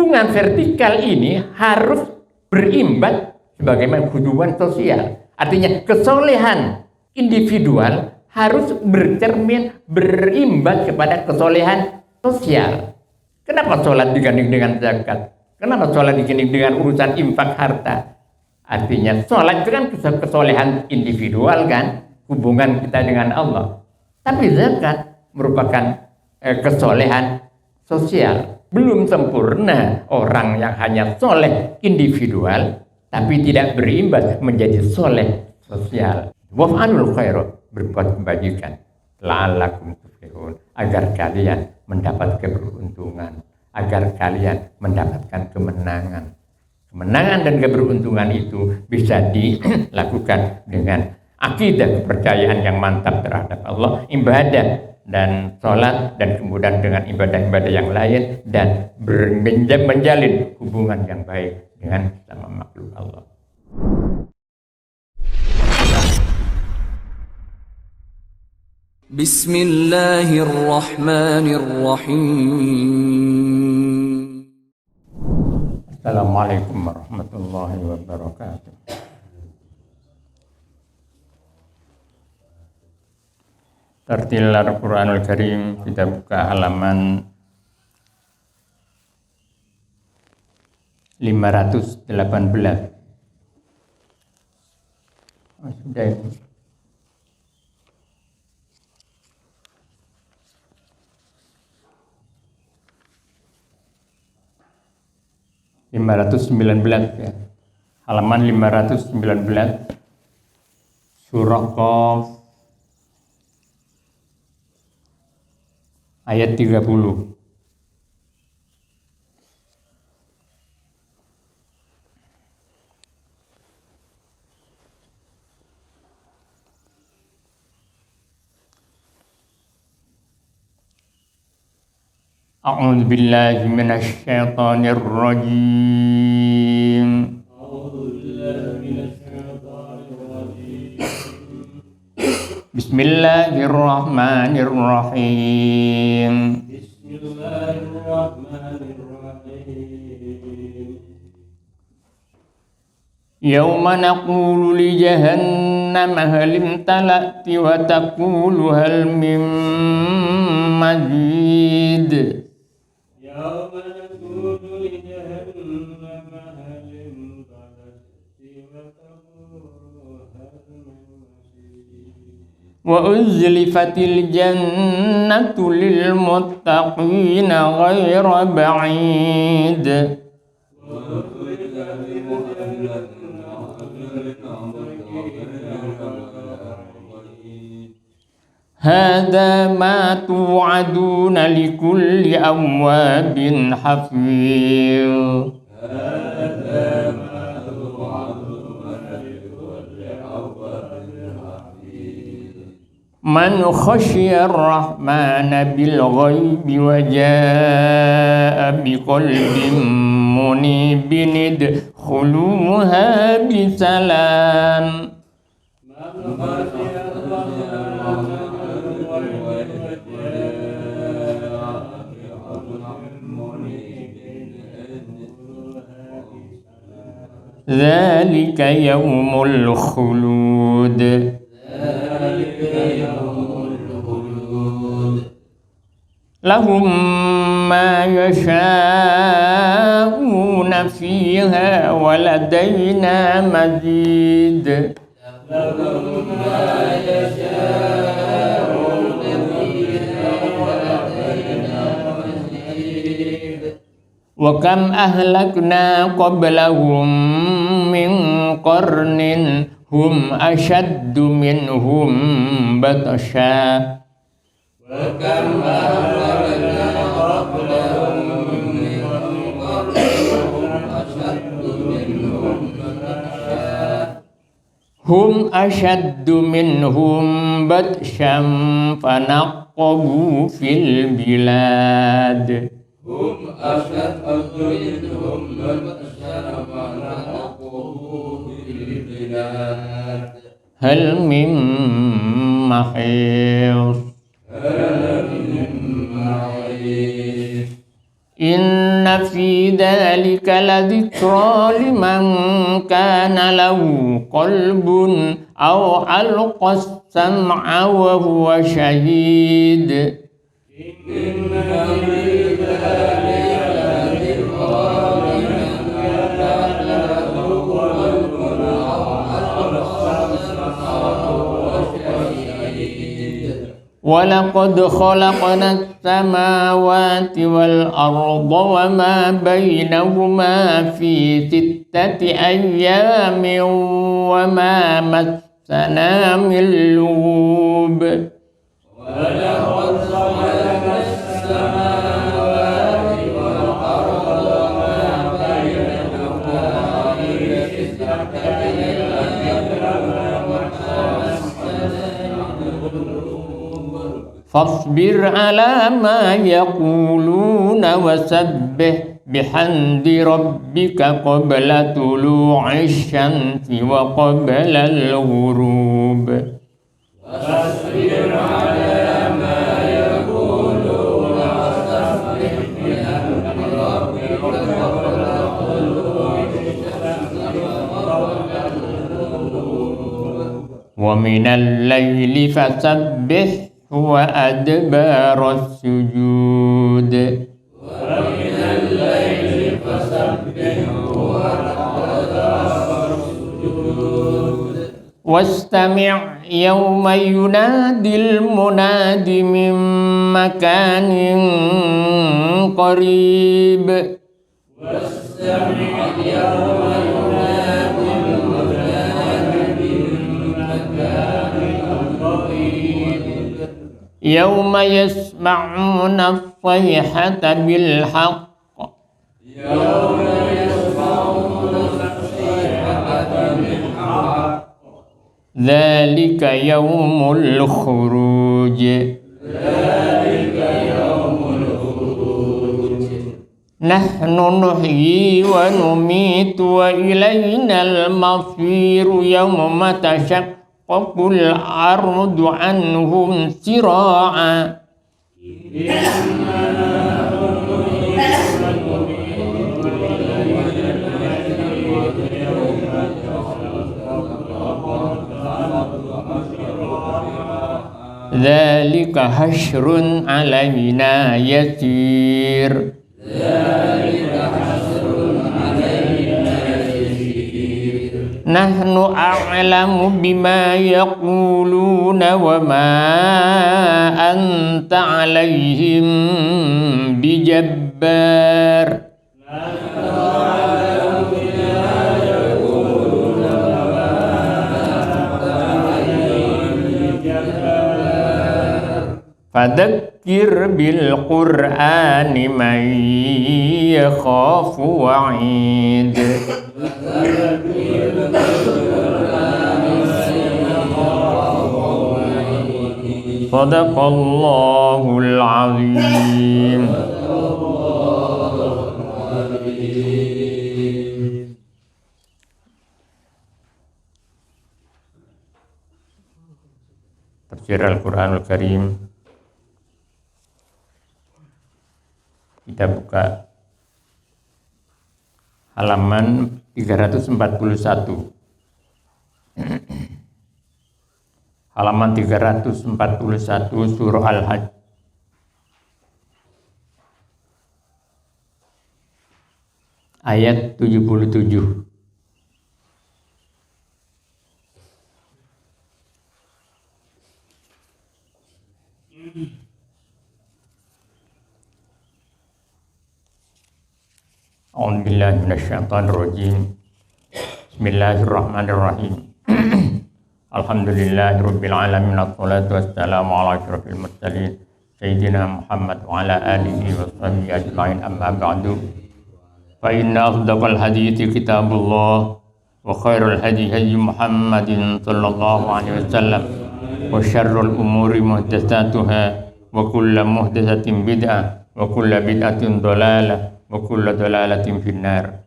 hubungan vertikal ini harus berimbat sebagaimana hubungan sosial. Artinya kesolehan individual harus berimbat kepada kesolehan sosial. Kenapa sholat diganding dengan zakat? Kenapa sholat diganding dengan urusan infak harta? Artinya sholat itu kan kesolehan individual kan, hubungan kita dengan Allah. Tapi zakat merupakan kesolehan sosial. Belum sempurna orang yang hanya soleh individual, tapi tidak berimbas menjadi soleh sosial. Waf'alul khairat, berbuat kebajikan, la'allakum tuflihun, agar kalian mendapat keberuntungan, agar kalian mendapatkan kemenangan. Kemenangan dan keberuntungan itu bisa dilakukan dengan akidah kepercayaan yang mantap terhadap Allah, ibadah dan sholat, dan kemudian dengan ibadah-ibadah yang lain, dan menjalin hubungan yang baik dengan sama makhluk Allah. Bismillahirrahmanirrahim. Assalamualaikum warahmatullahi wabarakatuh. Tartil Al-Quranul Karim, kita buka halaman 518. Sudah itu. Ya. Halaman 519 surah Qaf ayat 30. A'udzu billahi minasy syaithanir rajim. Bismillahirrahmanirrahim. Yauma naqulu li jahannam hal imtala'ti wa taqulu hal min mazid. Wa uzlifatil jannatu lil muttaqina ghaira ba'id. Hadza ma tu'aduna likulli awwabin hafiz. Man khasyiyar rahmana bil ghaibi wa jaa'a biqalbin munibin idkhuluha bisalam. Dzalika yaumul khulud. Lahum ma yasha'una fiha wa ladaina mazid. Wa kam ahlakna qablahum min qarnin hum ashaddu minhum batasha. Wa kam ahlakna qablahum min qarnin hum ashaddu minhum batasha. Hum ashaddu minhum batshan fanaqqabu fil bilad. Hum ashaddu minhum batshan fanaqqabu fil bilad. Hal min mahis. Inna في ذلك لذكرى لمن كان له قلب أو ألقى السمع وهو شهيد ولقد خلقنا السماوات والأرض وما بينهما في 6 أيام وما مسنا من لغوب ولقد خلقنا السماوات والأرض وما بينهما في 6 أيام فاصبر على ما يقولون وسبح بحمد ربك قبل طلوع الشمس وقبل الغروب فاصبر على ما يقولون وسبح بحمد ربك قبل طلوع الشمس وقبل الغروب ومن الليل فسبح وأدبار السجود ومن الليل فسبحه وأدبار السجود واستمع يوم ينادي المناد من مكان قريب واستمع يوم ينادي المناد من مكان قريب يوم يسمعون الصيحة بالحق يوم يسمعون الصيحة بالحق ذلك يوم الخروج ذلك يوم الخروج نحن نحيي ونميت وإلينا المصير يوم تشقق الأرض عنهم سراعا ذلك حشر علينا يسير نحن أعلم بما يقولون وما أنت عليهم بجبار فذكر بالقرآن من يخاف وعيد صدق الله العظيم. Tafsir Al-Quranul Karim. Kita buka halaman 341. Halaman 341 surah Al-Hajj. Ayat 77. A'udzu billahi minasyaitonir rajim. Bismillahirrahmanirrahim. Alhamdulillahirabbil alamin wassalatu wassalamu ala asyrofil mursalin sayyidina Muhammad wa ala alihi washabihi ajmain amma ba'du. Fa inna asdaqal hadithi kitabullah wa khairul hadi hadi Muhammadin sallallahu alaihi wasallam wa syarrul umuri muhdatsatuha wa kullu muhdatsatin bid'ah wa kullu bid'atin dhalalah wa kullu dhalalatin finnar.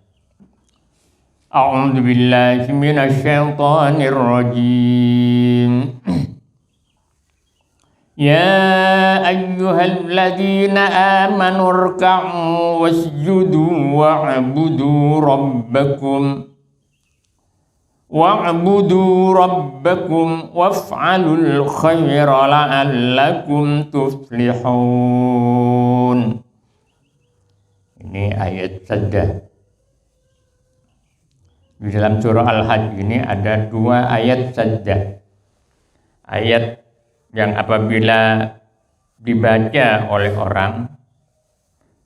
A'udzu billahi minasyaitonir rajim. Ya ayyuhalladzina amanu rka'u wasjudu wa'budu rabbakum waf'alul khaira la'allakum tuflihun. Ini ayat sajdah. Di dalam surah Al-Hajj ini ada 2 ayat sajdah. Ayat yang apabila dibaca oleh orang,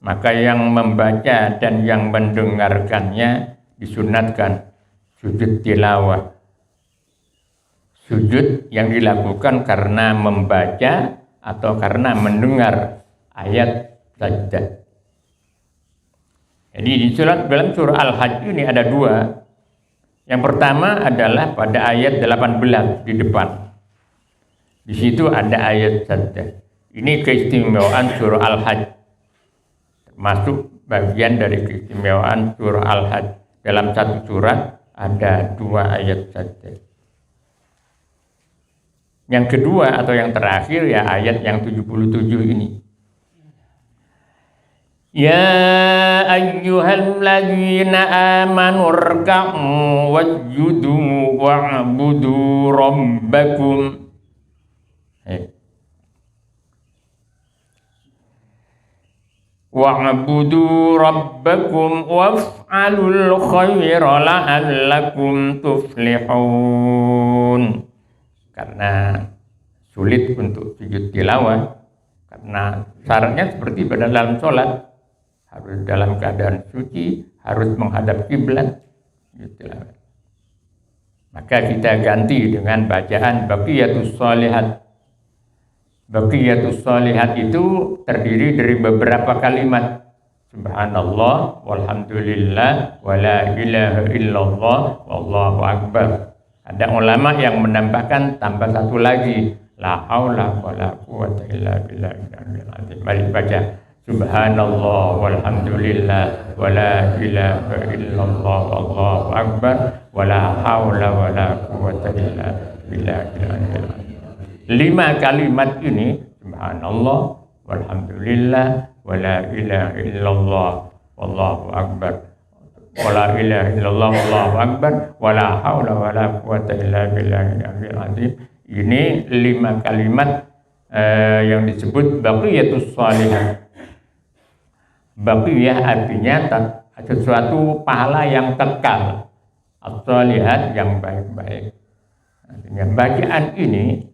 maka yang membaca dan yang mendengarkannya disunatkan sujud tilawah. Sujud yang dilakukan karena membaca atau karena mendengar ayat sajdah. Jadi di dalam surah Al-Hajj ini ada 2. Yang pertama adalah pada ayat 18 di depan. Di situ ada ayat sajdah. Ini keistimewaan surah Al-Hajj. Termasuk bagian dari keistimewaan surah Al-Hajj. Dalam satu surat ada 2 ayat sajdah. Yang kedua atau yang terakhir ya ayat yang 77 ini. Ya ayyuhalladzina amanu rka'u wasjudu wa'budu rabbakum. Wa'budu rabbakum waf'alul khaira la'allakum tuflihun. Karena sulit untuk sujud tilawah, karena syaratnya seperti pada dalam sholat, harus dalam keadaan suci, harus menghadap kiblat. Maka kita ganti dengan bacaan baqiyatus shalihat. Baqiyatus shalihat itu terdiri dari beberapa kalimat. Subhanallah, walhamdulillah, wala ilaha illallah, wallahu akbar. Ada ulama yang menambahkan tambah satu lagi, la haula wala quwwata illa billah. Mari baca Subhanallah, walhamdulillah, wala ilaha illallah, wallahu akbar, wala haula wala quwwata illa billah. 5 kalimat ini, Subhanallah, walhamdulillah, wala ilaha illallah, wallahu akbar, wala ilaha illallah, wallahu akbar, wala haula wala quwwata illa billahil aliyyil azim. Ini 5 kalimat yang disebut baqiyatus shalihat. Baqiyah artinya sesuatu pahala yang kekal, as-shalihat yang baik-baik. Artinya bacaan ini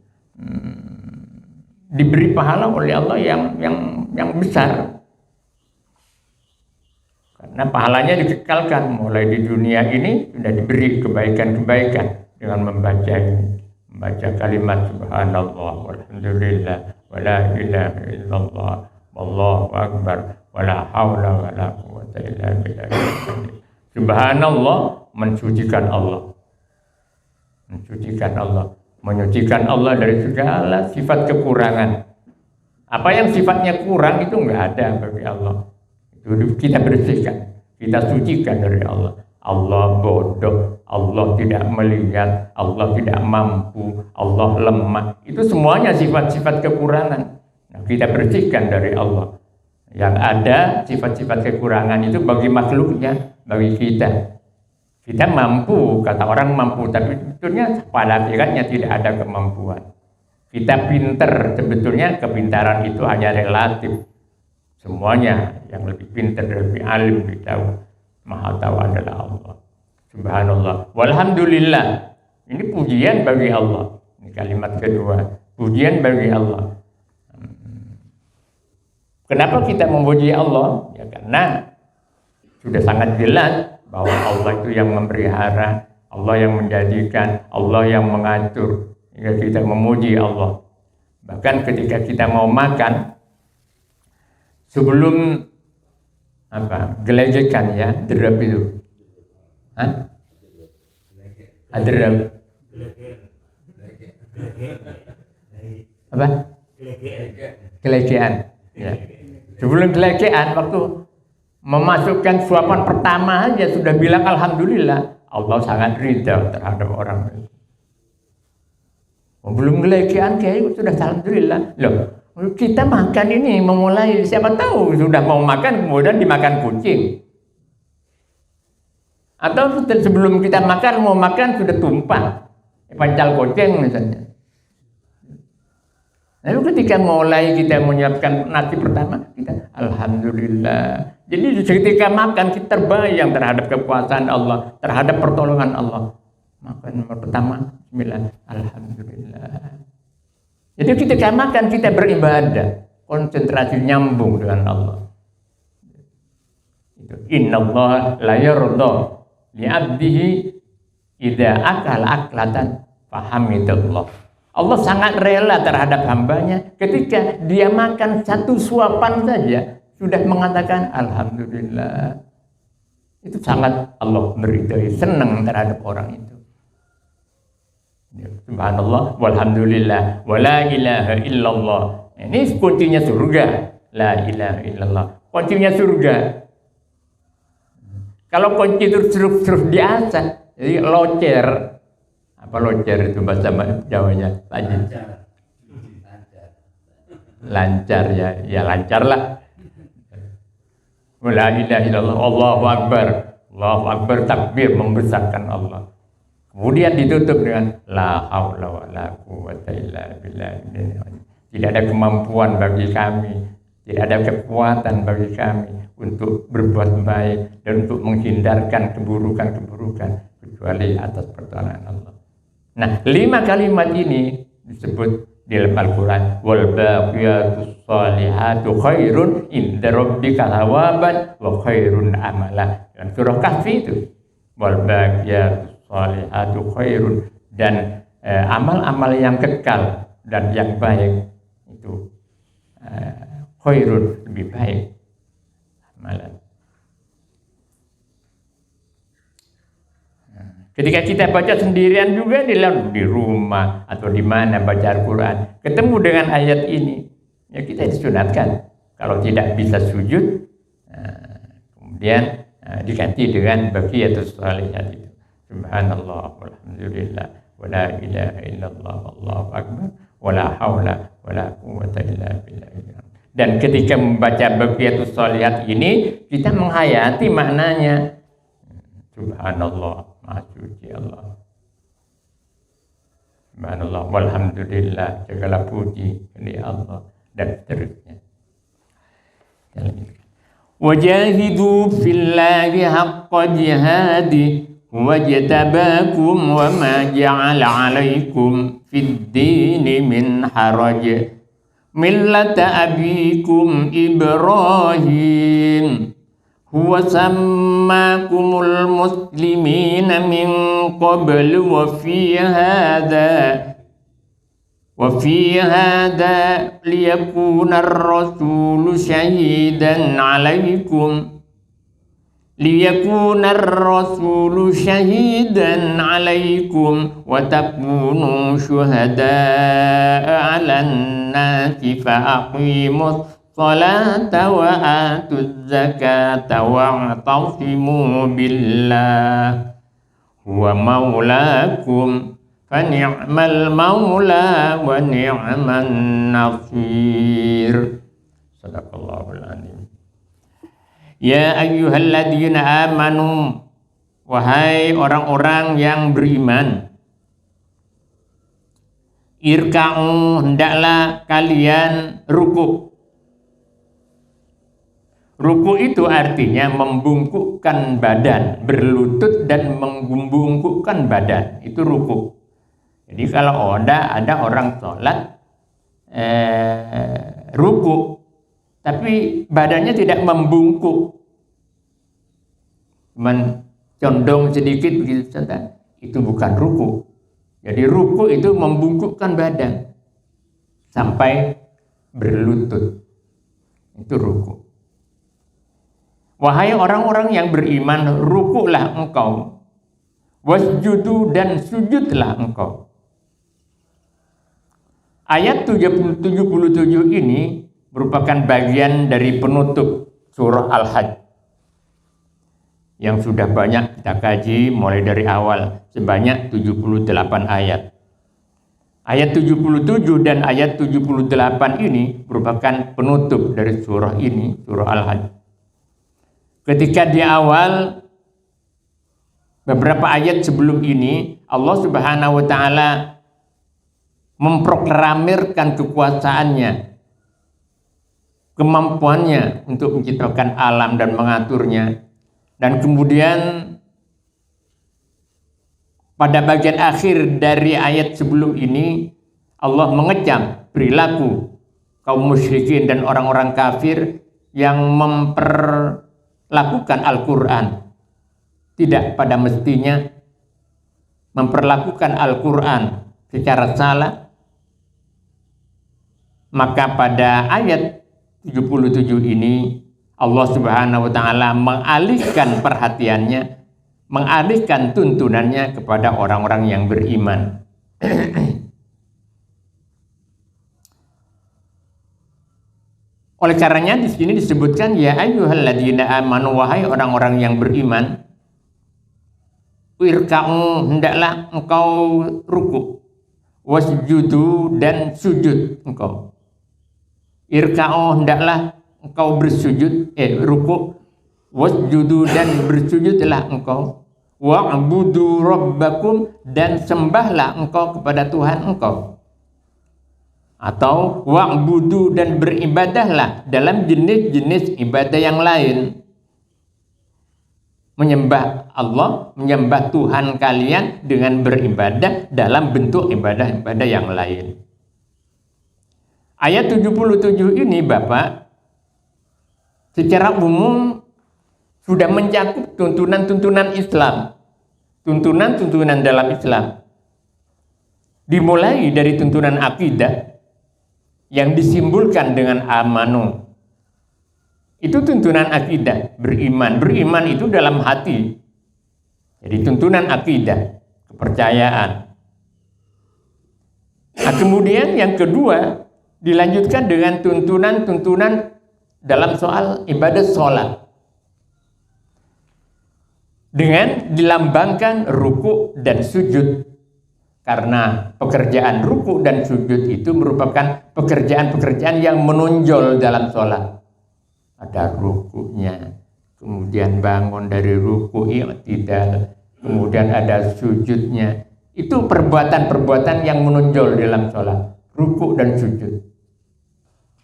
diberi pahala oleh Allah yang besar, karena pahalanya dikekalkan mulai di dunia ini sudah diberi kebaikan-kebaikan dengan membaca kalimat Subhanallah, walhamdulillah, wala ilaha illallah, wallahu akbar, wala haula wala quwwata illa billah. Subhanallah, mensucikan Allah, menyucikan Allah dari segala sifat kekurangan. Apa yang sifatnya kurang itu enggak ada bagi Allah. Itu kita bersihkan, kita sucikan dari Allah. Allah bodoh, Allah tidak melihat, Allah tidak mampu, Allah lemah. Itu semuanya sifat-sifat kekurangan. Nah, kita bersihkan dari Allah. Yang ada sifat-sifat kekurangan itu bagi makhluknya, bagi kita. Kita mampu, kata orang mampu, tapi sebetulnya pada hakikatnya tidak ada kemampuan. Kita pinter, sebetulnya kepintaran itu hanya relatif. Semuanya yang lebih pintar, lebih alim, lebih tahu, maha tahu adalah Allah. Subhanallah, walhamdulillah. Ini pujian bagi Allah. Ini kalimat kedua, pujian bagi Allah. Kenapa kita memuji Allah? Ya karena sudah sangat jelas bahwa Allah itu yang memelihara, Allah yang menjadikan, Allah yang mengatur, hingga kita memuji Allah. Bahkan ketika kita mau makan, sebelum gelejekan ya, derep itu, derep, gelegean, ya. Sebelum gelegean, waktu memasukkan suapan pertama aja sudah bilang alhamdulillah, Allah sangat ridha terhadap orang itu. Belum gelegean kiai sudah alhamdulillah. Loh, kita makan ini memulai, siapa tahu sudah mau makan kemudian dimakan kucing. Atau sebelum kita makan mau makan sudah tumpah pancal kucing misalnya. Lalu ketika mulai kita menyiapkan nasi pertama, kita alhamdulillah. Jadi ketika makan kita terbayang terhadap kekuasaan Allah, terhadap pertolongan Allah. Makan pertama, bismillah, alhamdulillah. Jadi ketika makan kita beribadah, konsentrasi nyambung dengan Allah. Innallaha la yarda li 'abdihi idza akala aklatan fahamidallah. Allah sangat rela terhadap hambanya ketika dia makan satu suapan saja sudah mengatakan alhamdulillah. Itu sangat Allah meridai, senang terhadap orang itu. Subhanallah walhamdulillah wala ilaha illallah. Ini kuncinya surga. La ilaha illallah. Kuncinya surga. Kalau kunci terus diasah, jadi locer. Apa locer itu bahasa Jawanya, Pak Haji? Lancar ya, ya lancar lah. La ilaha illallah, Allahu akbar. Allahu akbar, takbir membesarkan Allah. Kemudian ditutup dengan la haula wala quwwata illa billah. Tidak ada kemampuan bagi kami, tidak ada kekuatan bagi kami untuk berbuat baik dan untuk menghindarkan keburukan-keburukan kecuali atas pertolongan Allah. Nah, 5 kalimat ini disebut di dalam Al-Quran. Wal baqiyatus shalihatu khairun inda rabbika thawaban wa khairun amala. Dalam surah Kahfi itu. Wal baqiyatus shalihatu khairun, dan amal-amal yang kekal dan yang baik itu khairun, lebih baik amalan. Ketika kita baca sendirian juga di rumah atau di mana baca Al-Quran, ketemu dengan ayat ini, ya kita disunatkan. Kalau tidak bisa sujud, kemudian diganti dengan baqiyatus shalihat itu. Subhanallah walhamdulillah wala ilaha illallah wallahu akbar wala haula wala quwwata illa billah. Dan ketika membaca baqiyatus shalihat ini, kita menghayati maknanya. Subhanallah, Maha suci Allah. Subhanallah, walhamdulillah, segala puji bagi Allah, dan seterusnya. Wajahidu fillahi haqqa jihadi wajtabakum wa ma ja'ala 'alaikum fid dini min haraj millata abikum Ibrahim huwa sammakumul muslimina min qabl wa fi hadha liyakuna ar-rasulu shahidan 'alaikum wa takunu syuhada'a 'alan nasi fa aqimus salata wa atuz zakata wa'tasimu billah huwa maulakum fa ni'mal maula wa ni'man nasir. Sadaqallahul azim. Ya ayyuhalladzina amanu, wahai orang-orang yang beriman, irka'u, hendaklah kalian ruku'. Ruku itu artinya membungkukkan badan, berlutut dan membungkukkan badan, itu ruku. Jadi kalau ada orang sholat ruku, tapi badannya tidak membungkuk, cuman condong sedikit begitu saja, itu bukan ruku. Jadi ruku itu membungkukkan badan sampai berlutut, itu ruku. Wahai orang-orang yang beriman, rukuklah engkau, wasjudu, dan sujudlah engkau. Ayat 77 ini merupakan bagian dari penutup surah Al-Hajj yang sudah banyak kita kaji mulai dari awal, sebanyak 78 ayat. Ayat 77 dan ayat 78 ini merupakan penutup dari surah ini, surah Al-Hajj. Ketika di awal beberapa ayat sebelum ini Allah Subhanahu wa taala memproklamirkan kekuasaannya, kemampuannya untuk menciptakan alam dan mengaturnya. Dan kemudian pada bagian akhir dari ayat sebelum ini Allah mengecam perilaku kaum musyrikin dan orang-orang kafir yang memperlakukan Al-Quran tidak pada mestinya, memperlakukan Al-Quran secara salah. Maka pada ayat 77 ini Allah Subhanahu wa taala mengalihkan perhatiannya, mengalihkan tuntunannya kepada orang-orang yang beriman. Oleh karenanya di sini disebutkan ya ayyuhalladzina amanu, wahai orang-orang yang beriman, irka'u, hendaklah engkau ruku, wasjudu, dan sujud engkau. Irka'u, hendaklah engkau bersujud, ruku, wasjudu, dan bersujudlah engkau, wa'budu rabbakum, dan sembahlah engkau kepada Tuhan engkau. Atau wa'budu, dan beribadahlah dalam jenis-jenis ibadah yang lain. Menyembah Allah, menyembah Tuhan kalian dengan beribadah dalam bentuk ibadah-ibadah yang lain. Ayat 77 ini Bapak secara umum sudah mencakup tuntunan-tuntunan Islam, tuntunan-tuntunan dalam Islam. Dimulai dari tuntunan akidah yang disimbolkan dengan amanu. Itu tuntunan akidah, beriman. Beriman itu dalam hati. Jadi tuntunan akidah, kepercayaan. Nah, kemudian yang kedua dilanjutkan dengan tuntunan-tuntunan dalam soal ibadah sholat. Dengan dilambangkan ruku dan sujud. Karena pekerjaan ruku dan sujud itu merupakan pekerjaan-pekerjaan yang menonjol dalam sholat. Ada rukunya, kemudian bangun dari ruku, i'tidal, kemudian ada sujudnya. Itu perbuatan-perbuatan yang menonjol dalam sholat, ruku dan sujud.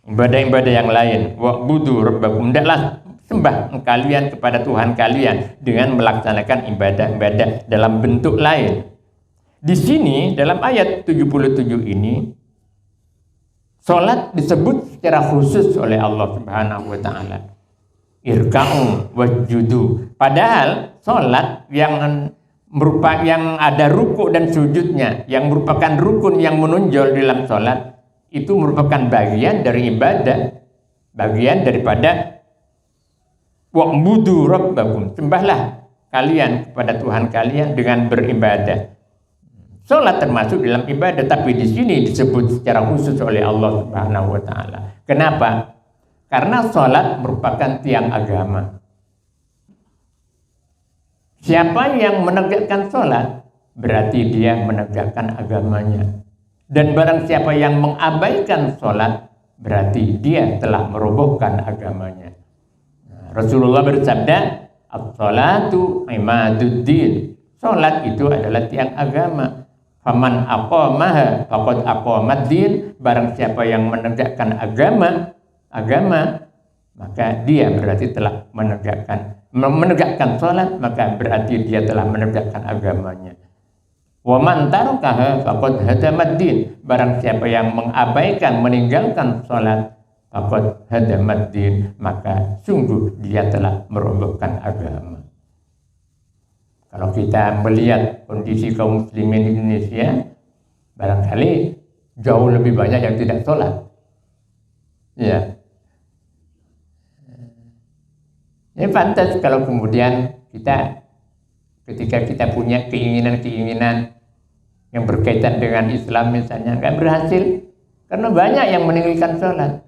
Ibadah-ibadah yang lain, wa'budu rabbakum, hendaklah sembah kalian kepada Tuhan kalian dengan melaksanakan ibadah-ibadah dalam bentuk lain. Di sini dalam ayat 77 ini sholat disebut secara khusus oleh Allah Subhanahu wa taala. Irka'u wasjudu. Padahal sholat yang ada ruku dan sujudnya, yang merupakan rukun yang menonjol dalam sholat, itu merupakan bagian dari ibadah, bagian daripada wa'budu rabbakum, sembahlah kalian kepada Tuhan kalian dengan beribadah. Sholat termasuk dalam ibadah, tapi di sini disebut secara khusus oleh Allah Subhanahu wa taala. Kenapa? Karena sholat merupakan tiang agama. Siapa yang menegakkan sholat, berarti dia menegakkan agamanya. Dan barang siapa yang mengabaikan sholat, berarti dia telah merobohkan agamanya. Rasulullah bersabda, "As-sholatu imaduddin." Sholat itu adalah tiang agama. Faman aqamaha faqad aqamad-din. Barang siapa yang menegakkan agama, maka dia berarti telah menegakkan sholat, maka berarti dia telah menegakkan agamanya. Wa man tarakaha faqad hadamad-din. Barang siapa yang mengabaikan, meninggalkan sholat, faqad hadamad-din, maka sungguh dia telah merobohkan agama. Kalau kita melihat kondisi kaum muslimin di Indonesia, barangkali jauh lebih banyak yang tidak sholat. Ya. Ini pantas kalau kemudian ketika kita punya keinginan-keinginan yang berkaitan dengan Islam misalnya, nggak berhasil, karena banyak yang meninggalkan sholat.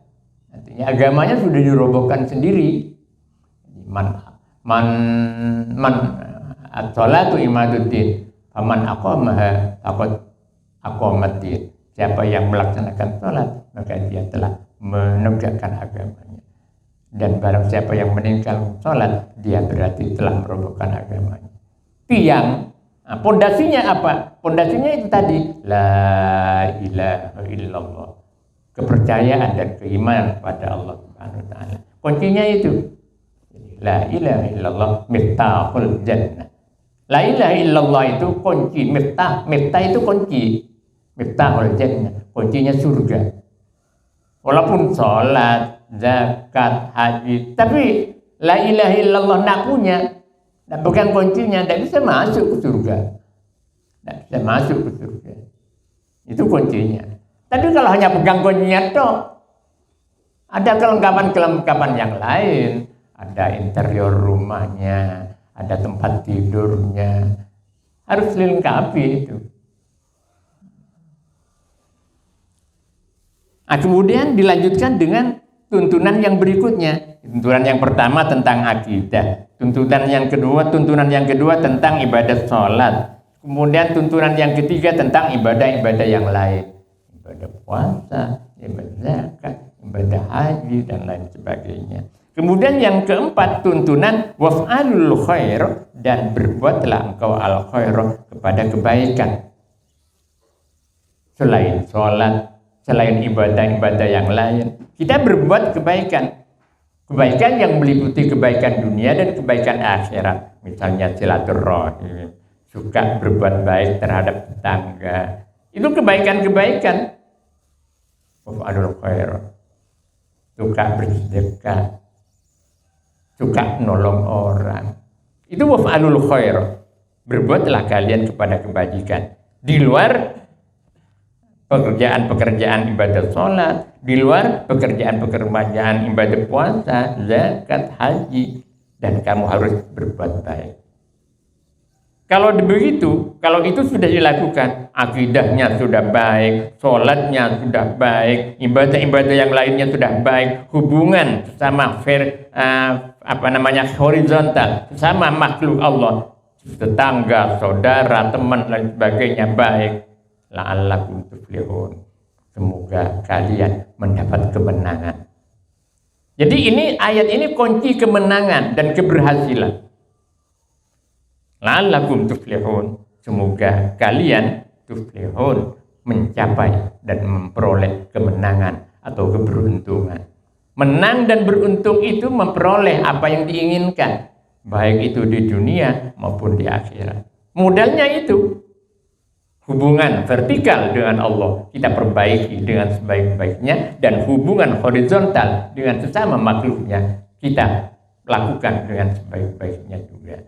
Artinya agamanya sudah dirobohkan sendiri. As-sholatu imaduddin, faman aqamaha faqad aqamad-din. Siapa yang melaksanakan sholat, maka dia telah menegakkan agamanya. Dan barang siapa yang meninggalkan sholat, dia berarti telah merobohkan agamanya. Tiang, pondasinya apa? Pondasinya itu tadi, la ilaha illallah. Kepercayaan dan keimanan pada Allah Subhanahu wa taala. Kuncinya itu. La ilaha illallah miftahul jannah. La ilaha illallah itu kunci, miftah itu kunci. Miftahul jannah, kuncinya surga. Walaupun sholat, zakat, haji, tapi la ilaha illallah nak punya, dan bukan kuncinya, tidak bisa masuk ke surga. Tidak bisa masuk ke surga. Itu kuncinya. Tapi kalau hanya pegang kuncinya toh, ada kelengkapan-kelengkapan yang lain. Ada interior rumahnya, ada tempat tidurnya. Harus dilengkapi itu. Nah, kemudian dilanjutkan dengan tuntunan yang berikutnya. Tuntunan yang pertama tentang akidah. Tuntunan yang kedua tentang ibadah sholat. Kemudian tuntunan yang ketiga tentang ibadah-ibadah yang lain. Ibadah puasa, ibadah zakat, ibadah haji, dan lain sebagainya. Kemudian yang keempat tuntunan waf'alul khair, dan berbuatlah engkau al khair, kepada kebaikan. Selain sholat, selain ibadah-ibadah yang lain, kita berbuat kebaikan. Kebaikan yang meliputi kebaikan dunia dan kebaikan akhirat. Misalnya silaturahim, suka berbuat baik terhadap tetangga. Itu kebaikan-kebaikan. Waf'alul khair, suka bersedekah, suka nolong orang. Itu waf'alul khair. Berbuatlah kalian kepada kebajikan. Di luar pekerjaan-pekerjaan ibadah sholat, di luar pekerjaan-pekerjaan ibadah puasa, zakat, haji, dan kamu harus berbuat baik. Kalau begitu, kalau itu sudah dilakukan, akidahnya sudah baik, sholatnya sudah baik, ibadah-ibadah yang lainnya sudah baik, hubungan sama horizontal, sama makhluk Allah, tetangga, saudara, teman, dan sebagainya baik. La'allakum tuflihun. Semoga kalian mendapat kemenangan. Jadi ayat ini kunci kemenangan dan keberhasilan. La'allakum tuflihun. Semoga kalian tuflihun, mencapai dan memperoleh kemenangan atau keberuntungan. Menang dan beruntung itu memperoleh apa yang diinginkan, baik itu di dunia maupun di akhirat. Modalnya itu hubungan vertikal dengan Allah kita perbaiki dengan sebaik-baiknya, dan hubungan horizontal dengan sesama makhluknya kita lakukan dengan sebaik-baiknya juga.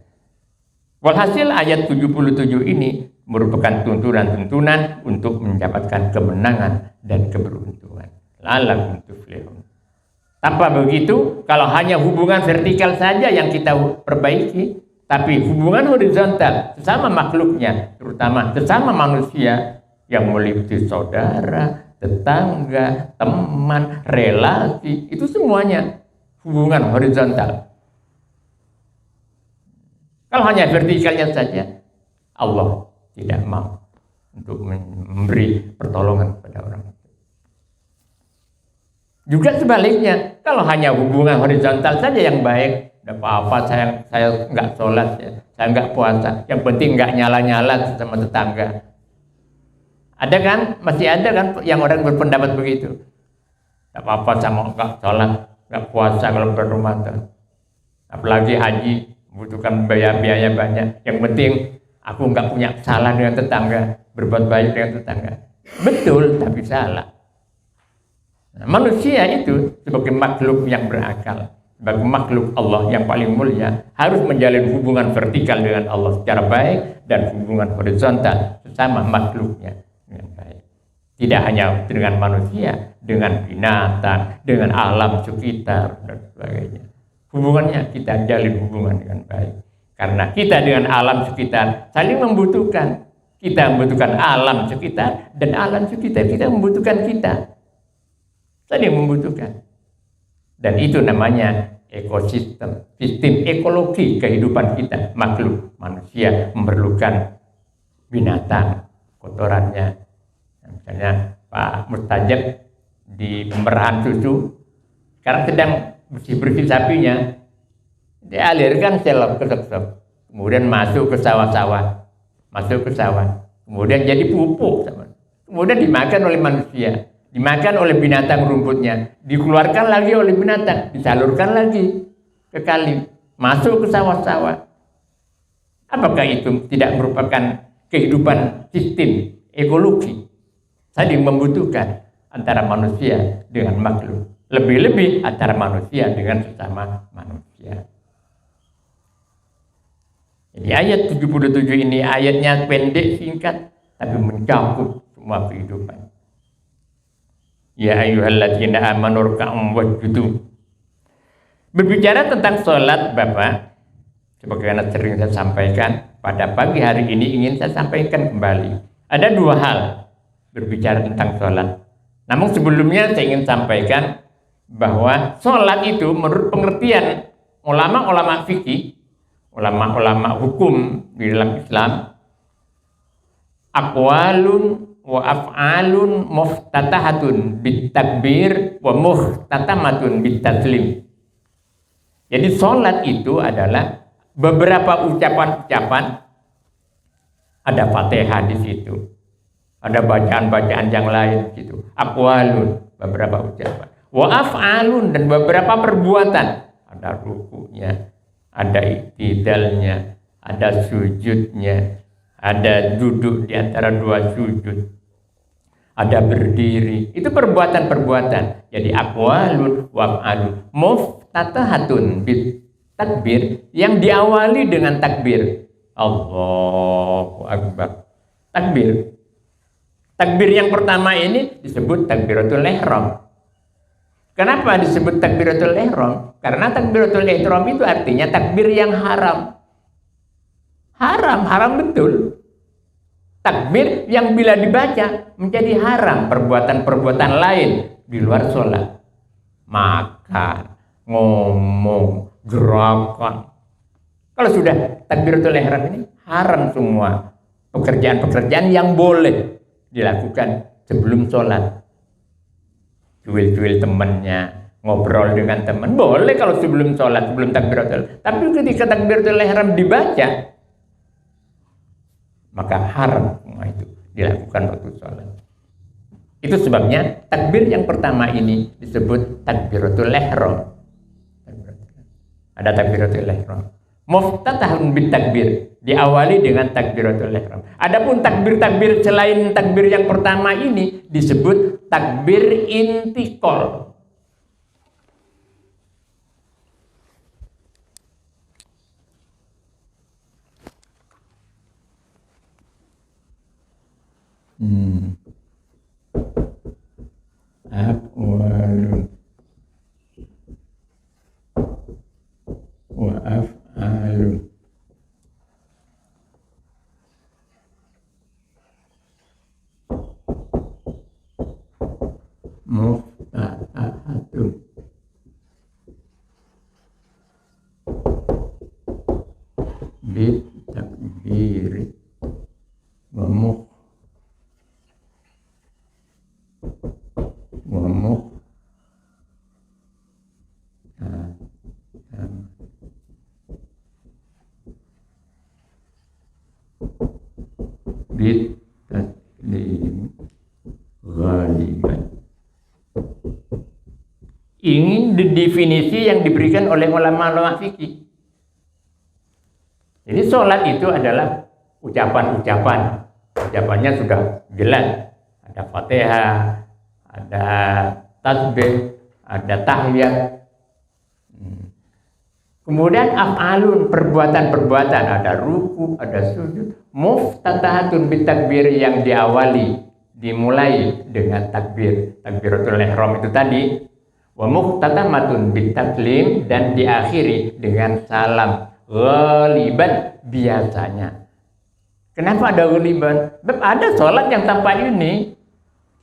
Walhasil ayat 77 ini merupakan tuntunan-tuntunan untuk mendapatkan kemenangan dan keberuntungan. La'allakum tuflihun. Tanpa begitu, kalau hanya hubungan vertikal saja yang kita perbaiki, tapi hubungan horizontal sesama makhluknya, terutama sesama manusia yang meliputi saudara, tetangga, teman, relasi, itu semuanya hubungan horizontal. Kalau hanya vertikalnya saja, Allah tidak mau untuk memberi pertolongan kepada orang. Juga sebaliknya, kalau hanya hubungan horizontal saja yang baik, tidak apa-apa, saya nggak sholat, saya nggak puasa, yang penting nggak nyala-nyala sama tetangga. Ada kan? Masih ada kan yang orang berpendapat begitu? Tidak apa-apa, saya mau nggak sholat, nggak puasa kalau berumah tangga. Apalagi haji, membutuhkan biaya banyak. Yang penting aku nggak punya salah dengan tetangga, berbuat baik dengan tetangga. Betul, tapi salah. Nah, manusia itu sebagai makhluk yang berakal, sebagai makhluk Allah yang paling mulia, harus menjalin hubungan vertikal dengan Allah secara baik dan hubungan horizontal sesama makhluknya dengan baik. Tidak hanya dengan manusia, dengan binatang, dengan alam sekitar dan sebagainya. Hubungannya kita jalin hubungan dengan baik. Karena kita dengan alam sekitar saling membutuhkan. Kita membutuhkan alam sekitar dan alam sekitar kita membutuhkan kita. Saling membutuhkan. Dan itu namanya ekosistem, sistem ekologi kehidupan kita. Makhluk manusia memerlukan binatang, kotorannya. Misalnya Pak Mustajab di pemerahan susu, sekarang sedang bersih-bersih sapinya, dia alirkan selop ke sop, kemudian masuk ke sawah-sawah, kemudian jadi pupuk, kemudian dimakan oleh manusia, dimakan oleh binatang rumputnya, dikeluarkan lagi oleh binatang, disalurkan lagi ke kali, masuk ke sawah-sawah. Apakah itu tidak merupakan kehidupan sistem ekologi saling membutuhkan antara manusia dengan makhluk, lebih-lebih antara manusia dengan sesama manusia. Jadi ayat 77 ini ayatnya pendek singkat tapi mencakup semua kehidupan. Ya ayyuhalladzina amanu ruk'u wasjudu. Berbicara tentang sholat, Bapak, sebagaimana sering saya sampaikan, pada pagi hari ini ingin saya sampaikan kembali. Ada dua hal berbicara tentang sholat. Namun sebelumnya saya ingin sampaikan bahwa sholat itu menurut pengertian ulama-ulama fikih, ulama-ulama hukum di dalam Islam, aqwalun wa af'alun muftatahatun bitakbir wa muhtatamatun bitaslim. Jadi sholat itu adalah beberapa ucapan-ucapan, ada Fatihah di situ, ada bacaan-bacaan yang lain gitu. Aqwalun, beberapa ucapan. Wa af'alun, dan beberapa perbuatan. Ada rukunya, ada iktidalnya, ada sujudnya, ada duduk di antara dua sujud, ada berdiri. Itu perbuatan-perbuatan. Jadi aqwalun wa af'alun muftatahatun bit takbir, yang diawali dengan takbir. Allahu Akbar. Takbir yang pertama ini disebut takbiratul ihram. Kenapa disebut takbiratul ihram? Karena takbiratul ihram itu artinya takbir yang haram. Haram betul. Takbir yang bila dibaca menjadi haram, perbuatan-perbuatan lain di luar sholat. Makan, ngomong, gerakan. Kalau sudah takbiratul ihram ini haram semua pekerjaan-pekerjaan yang boleh dilakukan sebelum sholat. Cuil-cuil temannya, ngobrol dengan teman boleh kalau sebelum sholat, sebelum takbiratul. Tapi ketika takbiratul ihram dibaca, maka haram semua itu dilakukan waktu sholat. Itu sebabnya takbir yang pertama ini disebut takbiratul ihram. Ada takbiratul ihram. Muftatahun bitakbir, diawali dengan takbiratul ihram. Adapun takbir-takbir selain takbir yang pertama ini disebut takbir intiqal. Aqwalun wa af'alun muftatahatun bitakbiri wa bitaslim ghaliban. Ini definisi yang diberikan oleh ulama-ulama fikih. Jadi sholat itu adalah ucapan-ucapan. Ucapannya sudah jelas. Ada Fatihah, ada tasbih, ada tahiyat. Kemudian af'alun, perbuatan-perbuatan, ada ruku, ada sujud. Muftatahatun bitakbir, yang diawali, dimulai dengan takbir, takbiratul ihram itu tadi. Wa muhtatamatun bitaslim, dan diakhiri dengan salam. Ghaliban, biasanya. Kenapa ada ghaliban? Ada sholat yang tanpa ini,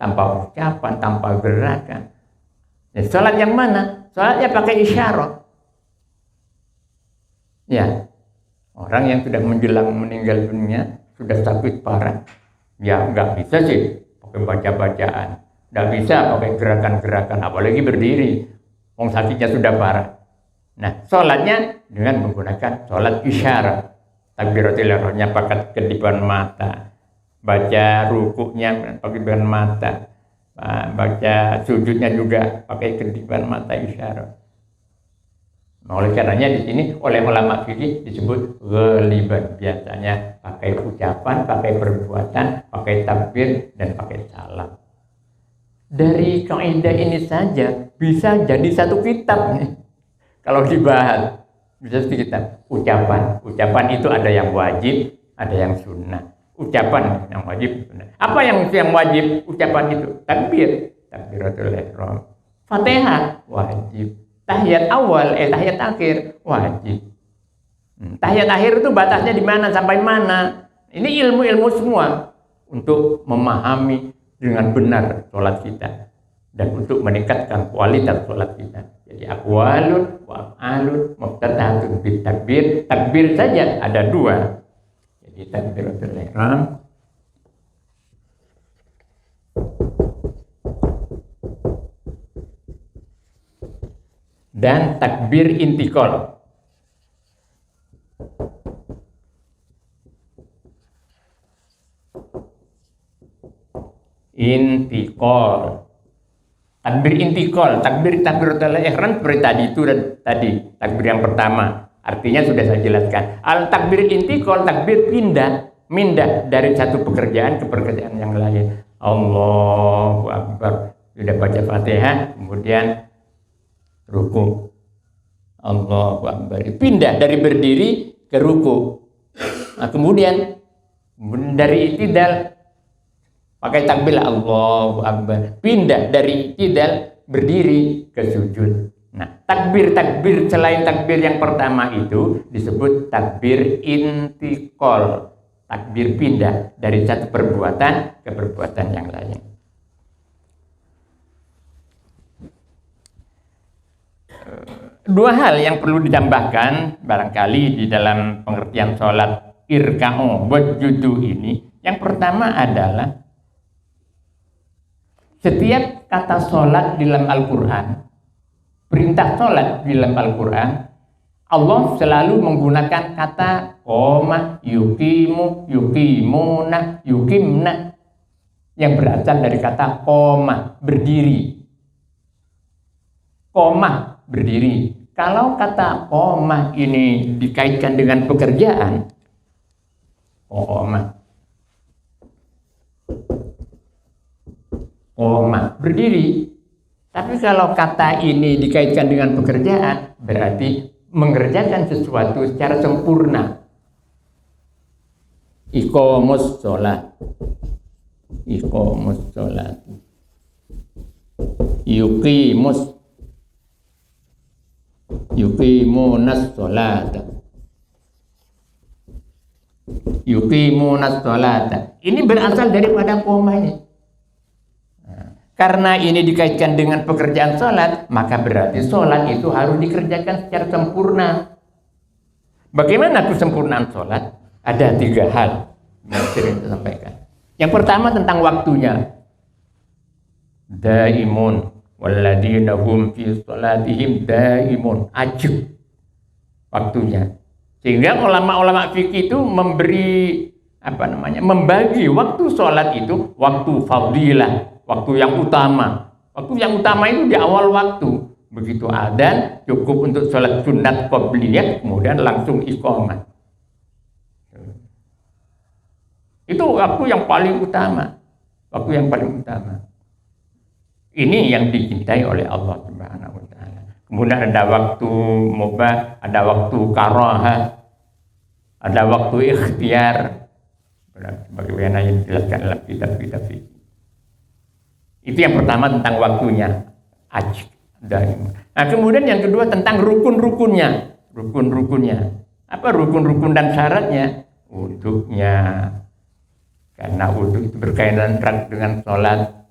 tanpa ucapan, tanpa gerakan. Ya, sholat yang mana? Sholatnya pakai isyarat. Ya, orang yang sudah menjelang meninggal dunia, sudah sakit parah, ya nggak bisa sih baca bacaan. Tidak bisa pakai gerakan-gerakan, apalagi berdiri. Wong sakitnya sudah parah. Nah, sholatnya dengan menggunakan sholat isyarat. Takbiratul ihramnya pakai kedipan mata. Baca rukuknya pakai kedipan mata. Baca sujudnya juga pakai kedipan mata isyarat. Nah, oleh karenanya di sini oleh ulama fikih disebut ghaliban, biasanya pakai ucapan, pakai perbuatan, pakai takbir dan pakai salam. Dari kaidah ini saja bisa jadi satu kitab nih. Kalau dibahas bisa satu kitab. Ucapan itu ada yang wajib, ada yang sunnah. Ucapan yang wajib, sunnah. Apa yang wajib? Ucapan itu takbir, takbiratul ihram. Fatihah wajib. Tahiyat awal, tahiyat akhir wajib. Tahiyat akhir itu batasnya di mana sampai mana? Ini ilmu-ilmu semua untuk memahami dengan benar sholat kita dan untuk meningkatkan kualitas sholat kita. Jadi aqwalun wa af'alun muftatahatun bit takbir. Takbir saja ada dua. Jadi takbiratul ihram dan takbir intikal. Takbir intikal, takbiratul ihram seperti tadi itu tadi takbir yang pertama. Artinya sudah saya jelaskan. Al takbir intikal, takbir mindah dari satu pekerjaan ke pekerjaan yang lain. Allahu Akbar. Sudah baca Fatihah, kemudian ruku. Allahu Akbar. Pindah dari berdiri ke ruku. Nah, kemudian dari i'tidal pakai takbir Allahu Akbar. Pindah dari i'tidal berdiri ke sujud. Nah, takbir selain takbir yang pertama itu disebut takbir intikal. Takbir pindah dari satu perbuatan ke perbuatan yang lain. Dua hal yang perlu ditambahkan barangkali di dalam pengertian sholat irka'u wasjudu ini. Yang pertama adalah setiap kata sholat di dalam Al-Quran, perintah sholat di dalam Al-Quran, Allah selalu menggunakan kata qoma, yuqimu, yuqimuna, yuqimna yang berasal dari kata qoma, berdiri. Qoma, berdiri. Kalau kata qoma ini dikaitkan dengan pekerjaan, qoma, berdiri. Tapi kalau kata ini dikaitkan dengan pekerjaan, berarti mengerjakan sesuatu secara sempurna. Iqamus sholat, yuqimunas sholat. Ini berasal daripada koma ini. Karena ini dikaitkan dengan pekerjaan sholat, maka berarti sholat itu harus dikerjakan secara sempurna. Bagaimana kesempurnaan sholat? Ada 3 hal yang sering saya sampaikan. Yang pertama tentang waktunya. Daimun walladzina hum fi sholatihim daimun. Ajib waktunya. Sehingga ulama-ulama fikih itu memberi membagi waktu sholat itu waktu fadilah. Waktu yang utama. Waktu yang utama itu di awal waktu. Begitu adzan cukup untuk sholat sunat qabliyah, kemudian langsung iqamah. Itu waktu yang paling utama. Ini yang dicintai oleh Allah Subhanahu wa taala. Kemudian ada waktu mubah, ada waktu karahah, ada waktu ikhtiar. Bagaimana yang dijelaskan dalam kitab-kitab fikih. Itu yang pertama tentang waktunya. Nah, kemudian yang kedua tentang rukun-rukunnya. Apa rukun-rukun dan syaratnya? Wudhunya. Karena wudhu itu berkaitan erat dengan sholat.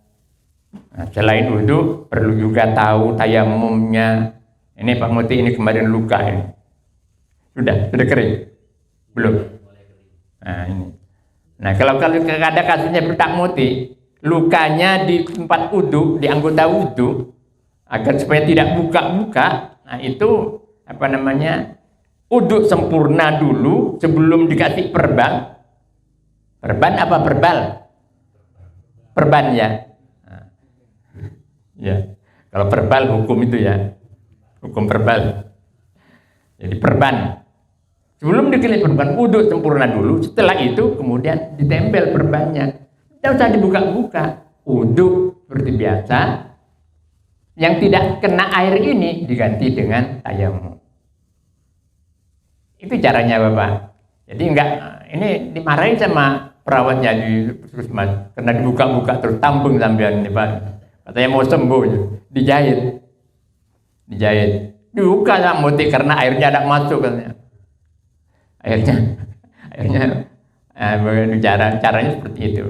Nah, selain wudhu perlu juga tahu tayamumnya. Ini Pak Muti ini kemarin luka ini. Sudah kering? Belum? Nah, ini. Nah, kalau ada kasusnya Pak Muti, lukanya di tempat wudhu, di anggota wudhu, agar supaya tidak buka-buka. Nah itu apa namanya, wudhu sempurna dulu sebelum dikasih perban. Perban apa perbal? Perban ya. Nah, ya. Kalau perbal hukum itu ya, hukum perbal. Jadi perban. Sebelum dikasih perban, wudhu sempurna dulu. Setelah itu kemudian ditempel perbannya. Tidak usah dibuka-buka. Wudhu seperti biasa. Yang tidak kena air ini diganti dengan tayamum. Itu caranya Bapak. Jadi enggak, ini dimarahin sama perawatnya di puskesmas karena dibuka-buka terus tambeng sampean ini Pak. Katanya mau sembuh, dijahit. Dibuka sama mutik karena airnya ada masuk katanya. Airnya caranya seperti itu.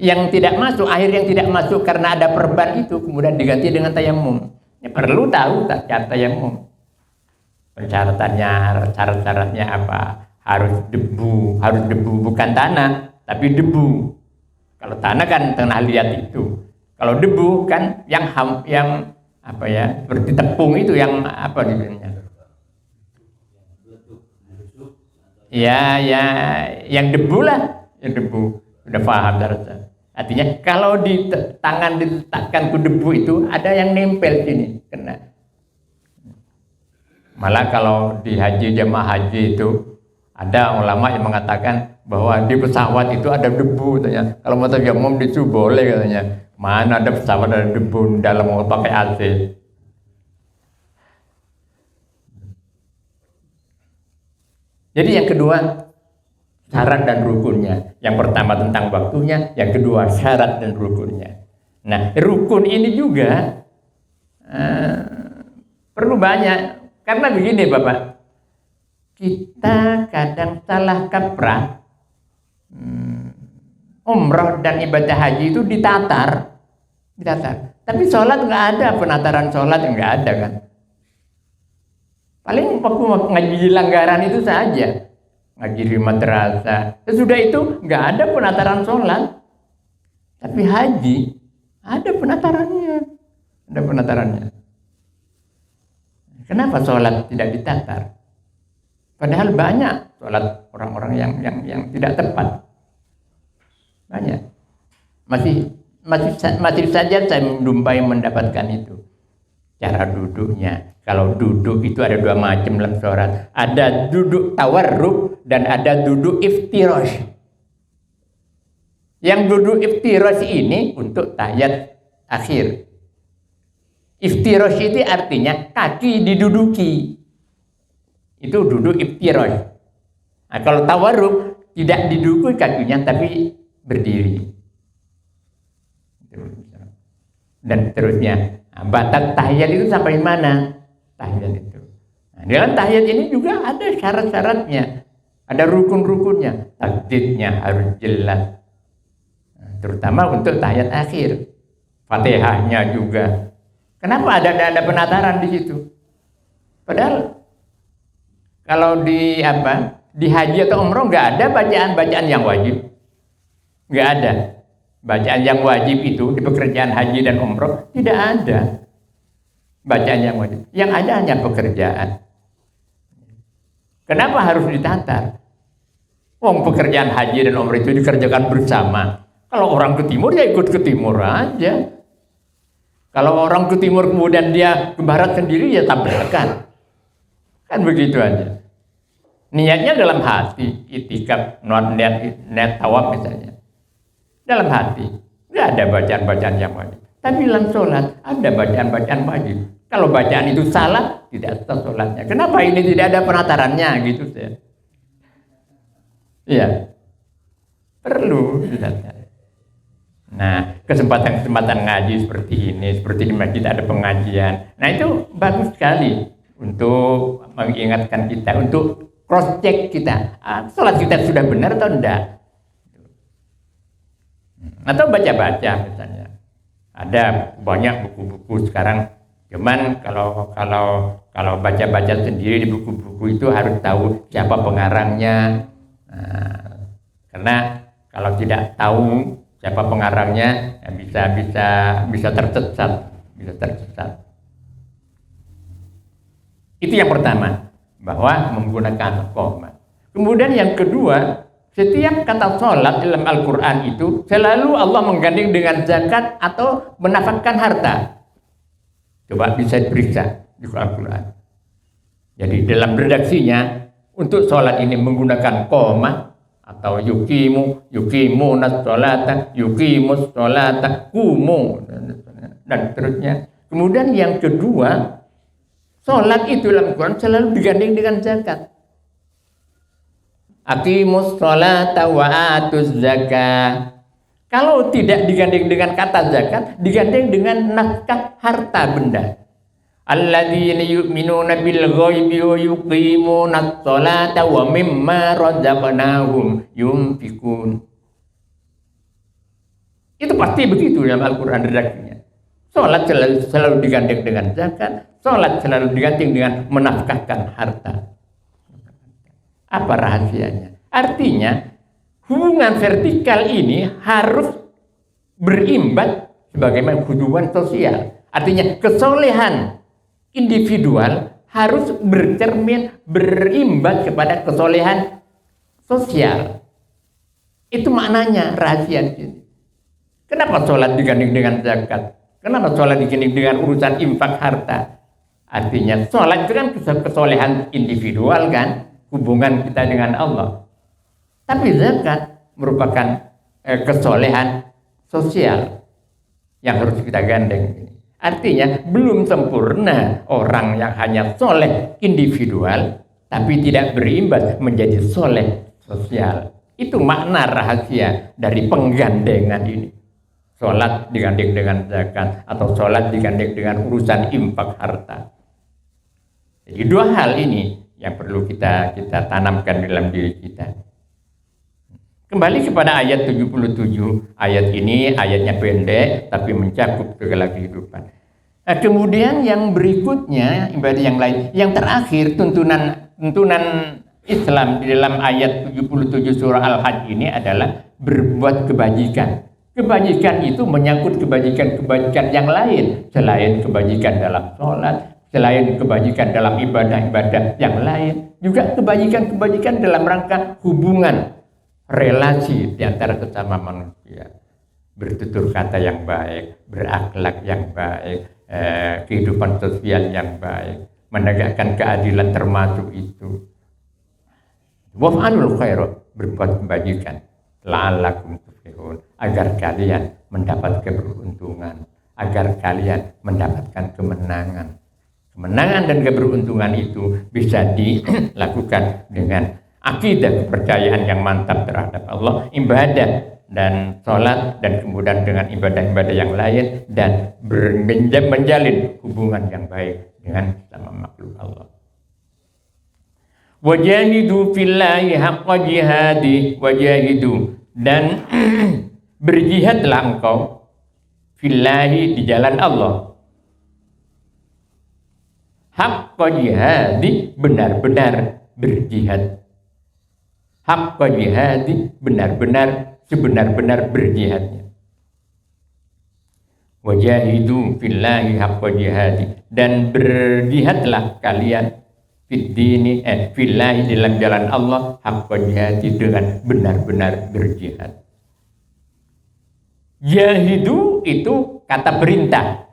Yang tidak masuk, air yang tidak masuk karena ada perban itu kemudian diganti dengan tayamum. Ya, perlu tahu tak tayamum. Persyaratannya, syarat-syaratnya apa? Harus debu bukan tanah, tapi debu. Kalau tanah kan tanah liat itu. Kalau debu kan yang apa ya, seperti tepung itu yang apa dibilangnya? Ya, yang debu lah, yang debu. Udah paham darah. Artinya kalau di tangan diletakkan ke debu itu ada yang nempel sini, kena. Malah kalau di haji, jamaah haji itu ada ulama yang mengatakan bahwa di pesawat itu ada debu katanya. Kalau mau tayamum itu boleh katanya. Mana ada pesawat ada debu dalam mau pakai AC. Jadi yang kedua syarat dan rukunnya. Yang pertama tentang waktunya, yang kedua syarat dan rukunnya. Nah, rukun ini juga perlu banyak. Karena begini Bapak, kita kadang salah kaprah. Umrah dan ibadah haji itu ditatar. Tapi sholat nggak ada, penataran sholat nggak ada kan. Paling waktu ngaji di langgaran itu saja. Ngaji di madrasah. Sesudah itu nggak ada penataran sholat. Tapi haji ada penatarannya. Kenapa sholat tidak ditatar? Padahal banyak sholat orang-orang yang tidak tepat. Banyak. Masih saja saya menjumpai mendapatkan itu. Cara duduknya. Kalau duduk itu ada dua macam dalam sholat. Ada duduk tawarruk dan ada duduk iftirash. Yang duduk iftirash ini untuk tahiyat akhir. Iftirash itu artinya kaki diduduki. Itu duduk iftirash. Nah, kalau tawarruk tidak diduduki kakinya tapi berdiri. Dan terusnya. Nah, batas tahiyat itu sampai mana? Tahiyat itu. Nah, dalam tahiyat ini juga ada syarat-syaratnya. Ada rukun-rukunnya. Takdidnya harus jelas. Nah, terutama untuk tahiyat akhir. Fatihahnya juga. Kenapa ada penataran di situ? Padahal kalau di haji atau umroh nggak ada bacaan-bacaan yang wajib. Nggak ada. Bacaan yang wajib itu di pekerjaan haji dan umroh tidak ada bacaan yang wajib. Yang ada hanya pekerjaan. Kenapa harus ditatar? Pekerjaan haji dan umroh itu dikerjakan bersama. Kalau orang ke timur ya ikut ke timur aja. Kalau orang ke timur kemudian dia ke barat sendiri ya tabrakan. Kan begitu aja. Niatnya dalam hati, itikaf, niat tawaf misalnya. Dalam hati, nggak ada bacaan-bacaan yang wajib. Tapi dalam sholat ada bacaan-bacaan wajib. Kalau bacaan itu salah, tidak sah sholatnya. Kenapa ini tidak ada penatarannya gitu ya? Iya, perlu ditatar. Nah, kesempatan-kesempatan ngaji seperti ini, seperti di masjid ada pengajian. Nah itu bagus sekali untuk mengingatkan kita, untuk cross check kita. Sholat kita sudah benar atau enggak? Atau baca-baca misalnya. Ada banyak buku-buku sekarang. Cuman kalau baca-baca sendiri di buku-buku itu harus tahu siapa pengarangnya. Nah, karena Kalau tidak tahu siapa pengarangnya, ya bisa tersesat. Itu yang pertama, bahwa menggunakan qomah. Kemudian yang kedua, setiap kata sholat dalam Al-Quran itu selalu Allah menggandeng dengan zakat atau menafkahkan harta. Coba bisa diperiksa di Al-Quran. Jadi dalam redaksinya untuk sholat ini menggunakan qomah atau yuqimus sholata, kumu dan seterusnya. Kemudian yang kedua, sholat itu dalam Al-Quran selalu digandeng dengan zakat. Aqimus sholata wa atuz zakah. Kalau tidak digandeng dengan kata zakat, digandeng dengan nafkah harta benda. Alladzina yu'minuna bil ghaibi wa yuqimuna sholata wa mimma razaqnahum yunfikun. Itu pasti begitu dalam Al-Quran redaksinya. Sholat selalu digandeng dengan zakat, sholat selalu digandeng dengan menafkahkan harta. Apa rahasianya? Artinya hubungan vertikal ini harus berimbat sebagaimana hubungan sosial. Artinya kesolehan individual harus berimbat kepada kesolehan sosial. Itu maknanya rahasia. Kenapa sholat digandeng dengan zakat? Kenapa sholat digandeng dengan urusan infak harta? Artinya sholat itu kan kesolehan individual kan, hubungan kita dengan Allah. Tapi zakat merupakan kesolehan sosial yang harus kita gandeng. Artinya belum sempurna orang yang hanya soleh individual tapi tidak berimbas menjadi soleh sosial. Itu makna rahasia dari penggandengan ini. Sholat digandeng dengan zakat atau sholat digandeng dengan urusan infak harta. Jadi dua hal ini yang perlu kita tanamkan dalam diri kita. Kembali kepada ayat 77. Ayat ini ayatnya pendek tapi mencakup segala kehidupan. Nah, kemudian yang berikutnya ibadah yang lain. Yang terakhir tuntunan Islam di dalam ayat 77 surah Al-Hajj ini adalah berbuat kebajikan. Kebajikan itu menyangkut kebajikan yang lain selain kebajikan dalam sholat, selain kebajikan dalam ibadah-ibadah yang lain, juga kebajikan dalam rangka hubungan relasi di antara sesama manusia, bertutur kata yang baik, berakhlak yang baik, kehidupan sosial yang baik, menegakkan keadilan termasuk itu. Waf'alul khairat, berbuat kebajikan, la'allakum tuflihun, agar kalian mendapat keberuntungan, agar kalian mendapatkan kemenangan. Kemenangan dan keberuntungan itu bisa dilakukan dengan akidah kepercayaan yang mantap terhadap Allah, ibadah dan sholat, dan kemudian dengan ibadah-ibadah yang lain, dan menjalin hubungan yang baik dengan sama makhluk Allah. Wajahidu fillahi haqqa jihadi, wajahidu, dan berjihadlah engkau fillahi, di jalan Allah, haqqa jihadi, benar-benar berjihad. Haqqa jihadi, benar-benar sebenar-benar berjihadnya. Wajahidu fillahi haqqa jihadi, dan berjihadlah kalian fiddini fillahi, dalam jalan Allah, haqqa jihadi, dengan benar-benar berjihad. Jahidu itu kata perintah.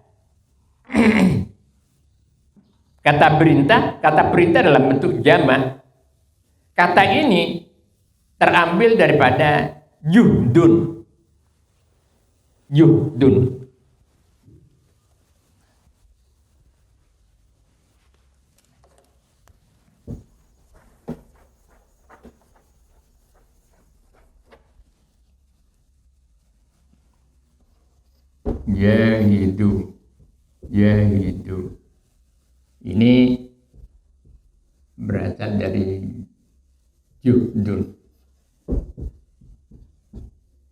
Kata perintah dalam bentuk jamak. Kata ini terambil daripada yuhdun. Yahidu. Ini berasal dari juhdun.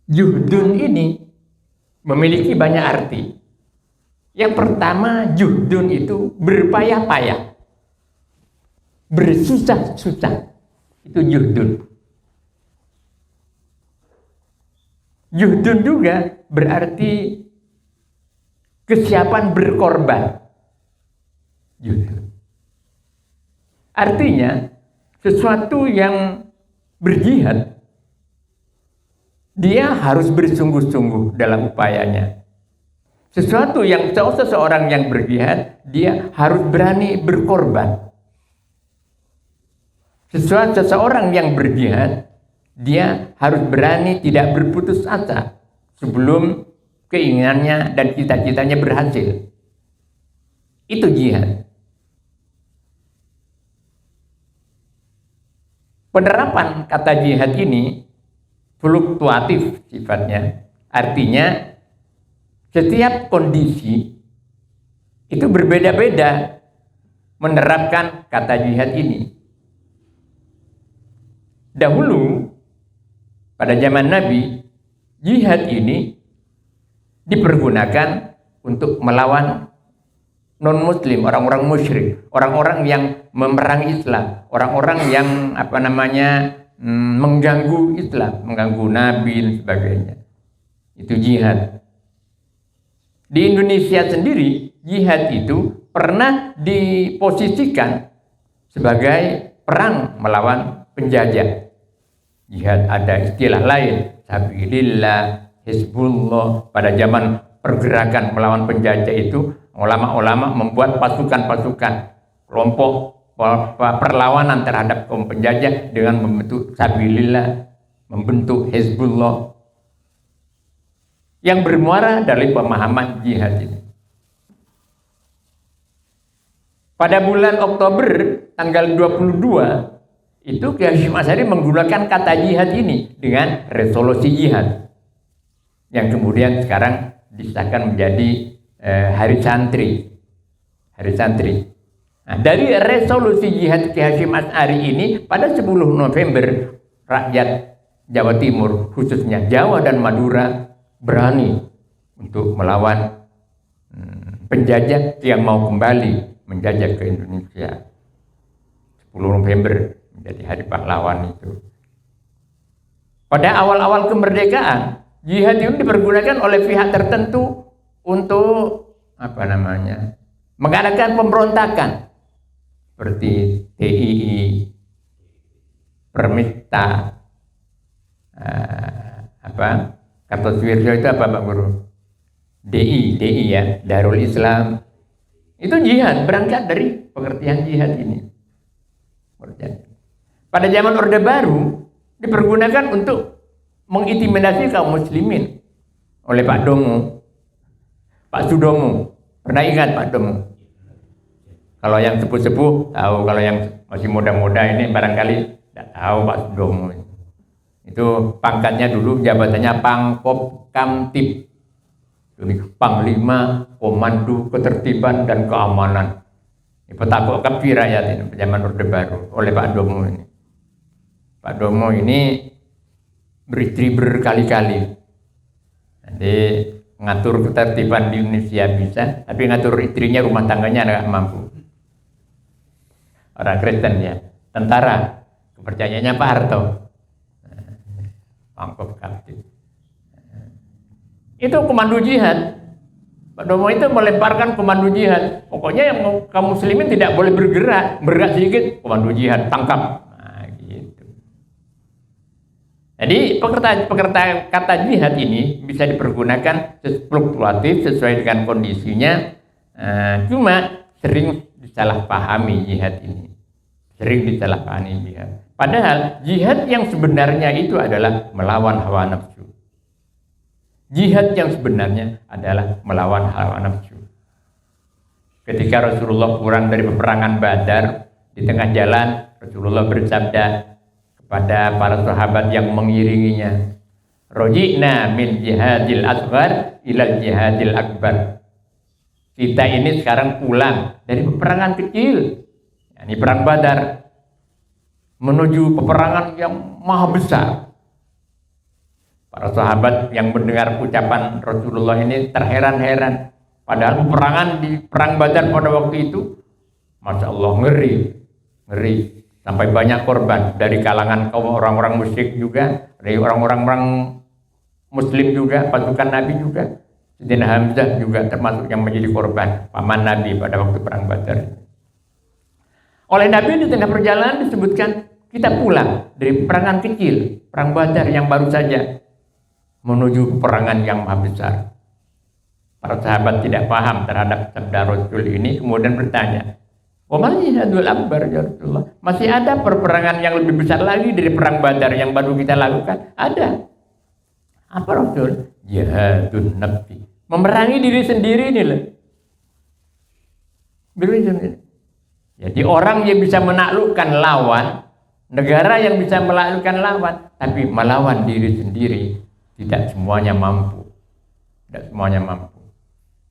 Juhdun ini memiliki banyak arti. Yang pertama, juhdun itu berpayah-payah, bersusah-susah. Itu juhdun. Juhdun juga berarti kesiapan berkorban. Juhdun. Artinya sesuatu yang berjihad, dia harus bersungguh-sungguh dalam upayanya. Sesuatu yang seseorang yang berjihad, dia harus berani berkorban. Seseorang yang berjihad, dia harus berani tidak berputus asa sebelum keinginannya dan cita-citanya berhasil. Itu jihad. Penerapan kata jihad ini fluktuatif sifatnya. Artinya setiap kondisi itu berbeda-beda menerapkan kata jihad ini. Dahulu pada zaman Nabi, jihad ini dipergunakan untuk melawan non-muslim, orang-orang musyrik, orang-orang yang memerangi Islam, orang-orang yang mengganggu Islam, mengganggu Nabi dan sebagainya. Itu jihad. Di Indonesia sendiri, jihad itu pernah diposisikan sebagai perang melawan penjajah. Jihad ada istilah lain, sabilillah, Hizbullah. Pada zaman pergerakan melawan penjajah itu, ulama-ulama membuat pasukan-pasukan, kelompok perlawanan terhadap kaum penjajah dengan membentuk sabilillah, membentuk Hizbullah yang bermuara dari pemahaman jihad ini. Pada bulan Oktober tanggal 22 itu Kiai Hasyim Asy'ari menggunakan kata jihad ini dengan resolusi jihad yang kemudian sekarang disahkan menjadi Hari Santri. Hari Santri. Nah, dari resolusi jihad Kiai Hasyim Asy'ari ini pada 10 November rakyat Jawa Timur khususnya Jawa dan Madura berani untuk melawan penjajah yang mau kembali menjajah ke Indonesia. 10 November menjadi hari pahlawan itu. Pada awal-awal kemerdekaan, jihad itu dipergunakan oleh pihak tertentu untuk mengadakan pemberontakan seperti TII, Permista, Kartosuwiryo itu apa Pak Guru? DI ya, Darul Islam. Itu jihad, berangkat dari pengertian jihad ini. Pada zaman Orde Baru dipergunakan untuk mengintimidasi kaum muslimin oleh Pak Domo, Pak Sudomo. Pernah ingat Pak Domo? Kalau yang sepuh-sepuh tahu, kalau yang masih muda-muda ini barangkali tidak tahu Pak Sudomo. Itu pangkatnya dulu jabatannya Pangkop Kamtib, Panglima Komando Ketertiban dan Keamanan. Ini petakut kapi rakyat ini zaman Orde Baru oleh Pak Domo ini. Pak Domo ini beristri berkali-kali. Jadi ngatur ketertiban di Indonesia bisa, tapi ngatur istrinya rumah tangganya nggak mampu. Orang Kristen ya, tentara, kepercayaannya Pak Harto. Pangkop Kamtib. Itu komando jihad. Pak Domo itu melemparkan komando jihad. Pokoknya yang kaum muslimin tidak boleh bergerak sedikit, komando jihad, tangkap. Nah, gitu. Jadi kata jihad ini bisa dipergunakan fluktuatif sesuai dengan kondisinya. Cuma sering disalahpahami jihad ini. Padahal jihad yang sebenarnya itu adalah melawan hawa nafsu. Jihad yang sebenarnya adalah melawan hawa nafsu. Ketika Rasulullah pulang dari peperangan Badar, di tengah jalan Rasulullah bersabda kepada para sahabat yang mengiringinya, "Roji'na min jihadil asghar ilal jihadil akbar." Kita ini sekarang pulang dari peperangan kecil, yakni perang Badar, menuju peperangan yang maha besar. Para sahabat yang mendengar ucapan Rasulullah ini terheran-heran. Padahal peperangan di perang Badar pada waktu itu, Masya Allah, ngeri. Sampai banyak korban dari kalangan kaum orang-orang musyrik juga, dari orang-orang Muslim juga, pasukan Nabi juga. Sayyidina Hamzah juga termasuk yang menjadi korban paman Nabi pada waktu perang Badar. Oleh Nabi di tengah perjalanan disebutkan kita pulang dari peperangan kecil, perang Badar yang baru saja menuju peperangan yang maha besar. Para sahabat tidak paham terhadap sabda Rasul ini, kemudian bertanya, "Wa mal jihadul akbar ya Rasulullah?" Masih ada peperangan yang lebih besar lagi dari perang Badar yang baru kita lakukan? Ada. Apa Rasul? Jihadun nafsi. Memerangi diri sendiri ini loh. Diri sendiri. Jadi orang yang bisa menaklukkan lawan, negara yang bisa menaklukkan lawan, tapi melawan diri sendiri tidak semuanya mampu. Tidak semuanya mampu.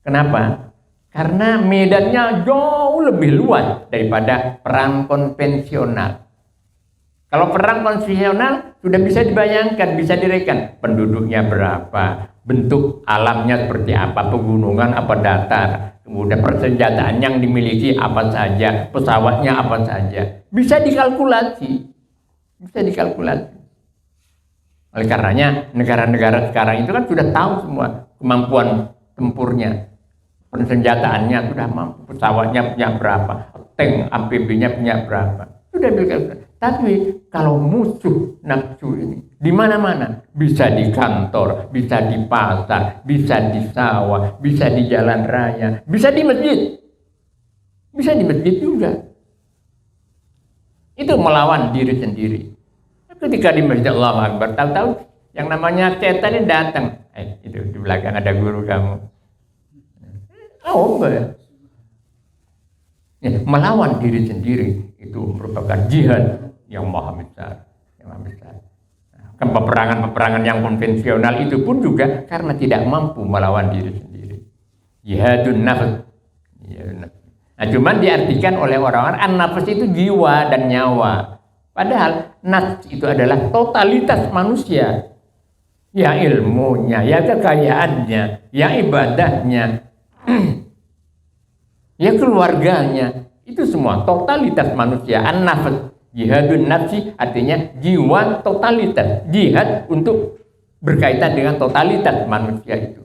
Kenapa? Karena medannya jauh lebih luas daripada perang konvensional. Kalau perang konvensional sudah bisa dibayangkan, bisa direkan penduduknya berapa, bentuk alamnya seperti apa, pegunungan apa datar, kemudian persenjataan yang dimiliki apa saja, pesawatnya apa saja, bisa dikalkulasi, bisa dikalkulasi. Oleh karenanya negara-negara sekarang itu kan sudah tahu semua kemampuan tempurnya, persenjataannya sudah mampu, pesawatnya punya berapa, tank amfibinya punya berapa, sudah dikalkulasi. Tapi kalau musuh nafsu ini di mana-mana, bisa di kantor, bisa di pasar, bisa di sawah, bisa di jalan raya, bisa di masjid. Bisa di masjid juga. Itu melawan diri sendiri. Ketika di Masjid Allahu Akbar, tahu-tahu yang namanya setan ini datang. Itu di belakang ada guru kamu. Oh enggak. Ya, melawan diri sendiri itu merupakan jihad yang maha besar, yang maha besar. Nah, peperangan-peperangan yang konvensional itu pun juga karena tidak mampu melawan diri sendiri. Jihadun nafs. Nah, cuman diartikan oleh orang-orang an-nafs itu jiwa dan nyawa. Padahal nafs itu adalah totalitas manusia. Ya ilmunya, ya kekayaannya, ya ibadahnya, ya keluarganya. Itu semua totalitas manusia. An-nafs. Jihadun nafsi artinya jiwa totalitas. Jihad untuk berkaitan dengan totalitas manusia itu.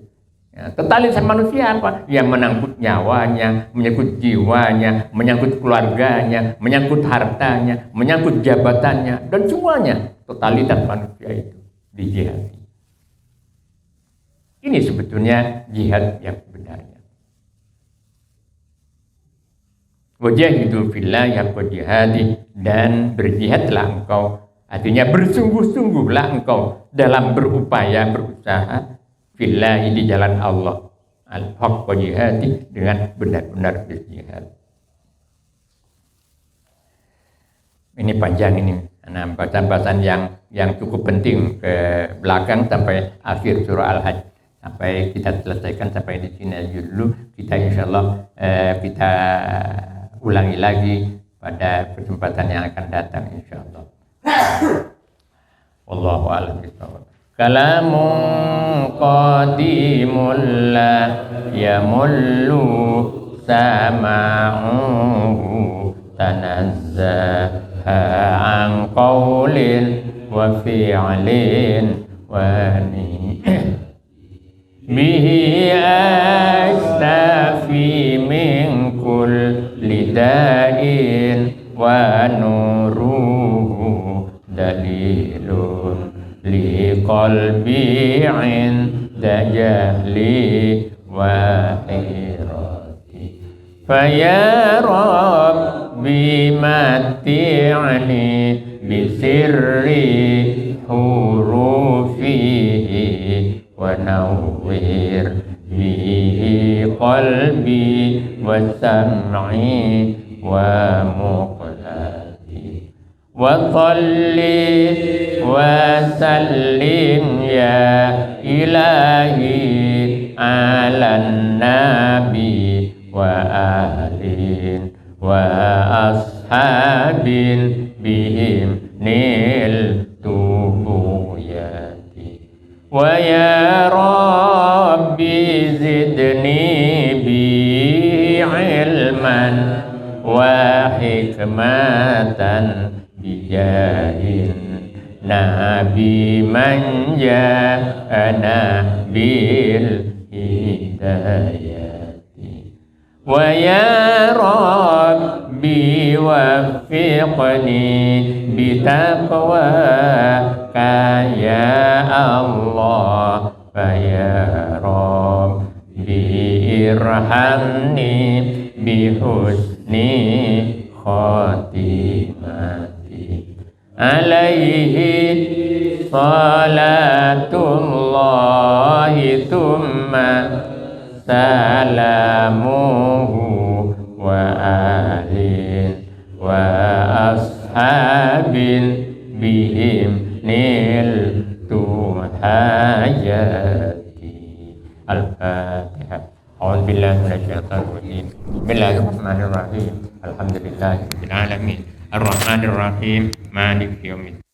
Ya, totalitas manusia apa? Ya menyangkut nyawanya, menyangkut jiwanya, menyangkut keluarganya, menyangkut hartanya, menyangkut jabatannya, dan semuanya totalitas manusia itu dijihadi. Ini sebetulnya jihad yang sebenarnya. Wajahidu fillah haqqa jihadi, dan berjihadlah engkau, artinya bersungguh-sungguhlah engkau dalam berupaya, berusaha fillah di jalan Allah al-haqqa jihadi, dengan benar-benar berjihad. Ini panjang ini, nah, bahasan-bahasan yang cukup penting ke belakang sampai akhir surah Al-Hajj. Sampai kita selesaikan sampai di sini dulu. Kita insyaallah kita ulangi lagi pada kesempatan yang akan datang insyaallah. Wallahu a'lam bishawab. Kalamun qadimul la yamullu sama'uhu tanazzaha an qawlin wa fi'lin wa bihi astafi min kulli da'in wa nuruhu dalilun li qalbi 'inda jahli wa hirati fa ya rabbi mati'ni bi sirri hurufihi wa nawwir bihi qalbi wa sam'i wa muqlati wa salli wa sallim ya ilahi ala nabi wa ahlin wa ashabin bihim nil tubuyati wa ya rabbi zidni bi ilman wa hikmatan bijahin بمن جاءنا بالهداية ويا ربي وفقني بتقواك يا الله فيا ربي ارحمني بحسن خاتمتي عليه صلاة الله ثم سلامه وآل وأصحاب بهم نلت حاجاتي. الفاتحة. أعوذ بالله من الشيطان الرجيم. بسم الله الرحمن الرحيم. الحمد لله رب العالمين الرحمن الرحيم مالك يوم الدين.